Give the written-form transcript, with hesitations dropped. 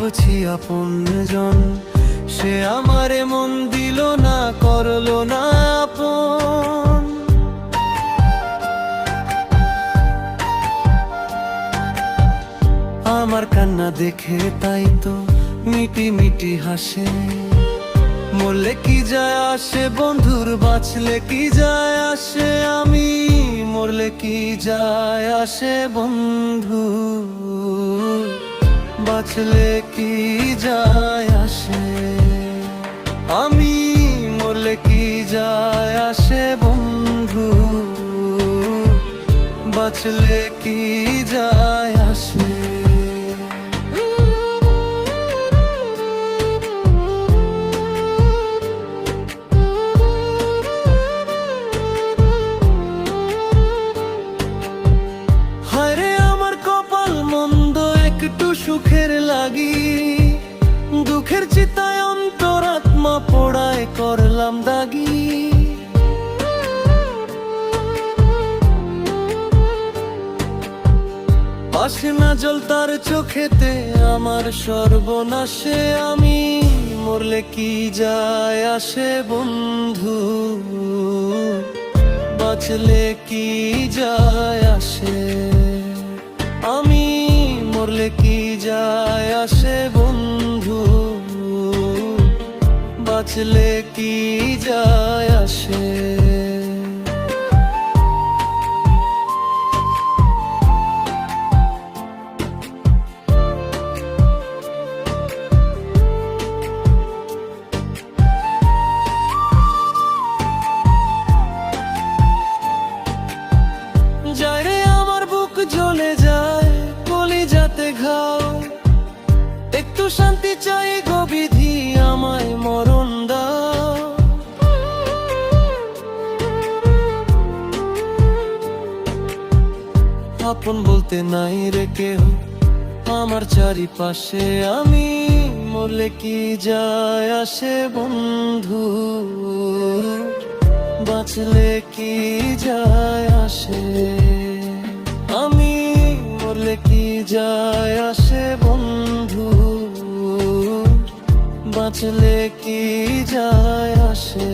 ভাবছি আপনজন, সে আমারে মন দিল না, করলো না আপন। আমার কান্না দেখে তাই তো মিটি মিটি হাসে। মরলে কি যায় আসে বন্ধুর, বাঁচলে কি যায় আসে আমি, মরলে কি যায় আসে বন্ধু, বাঁচলে কি যায় আসে আমি, মরলে কি যায় আসে বন্ধু, বাঁচলে কি যায় আসে। একটু সুখের লাগি, দুঃখের চিতায় অন্তরাত্মা পোড়ায় করলাম দাগি। পাশে না জল তার চোখেতে আমার সর্বনাশে আমি, মরলে কি যায় আসে বন্ধু, বাঁচলে কি যায় আসে আমি, মরলে কি যায় আসে বন্ধু, বাঁচলে কি যায় আসে। যায় রে আমার বুক জ্বলে যায়, কলিজাতে ঘাও, একটু শান্তি চাই গো বিধি, আমায় মরণ দাও। আপন বলতে নাই রে কেহ আমার চারিপাশে আমি, মরলে কি যায় আসে বন্ধু, বাঁচলে কি যায় আসে আমি, মরলে কি যায় আসে বন্ধু, বাঁচলে কি যায় আসে।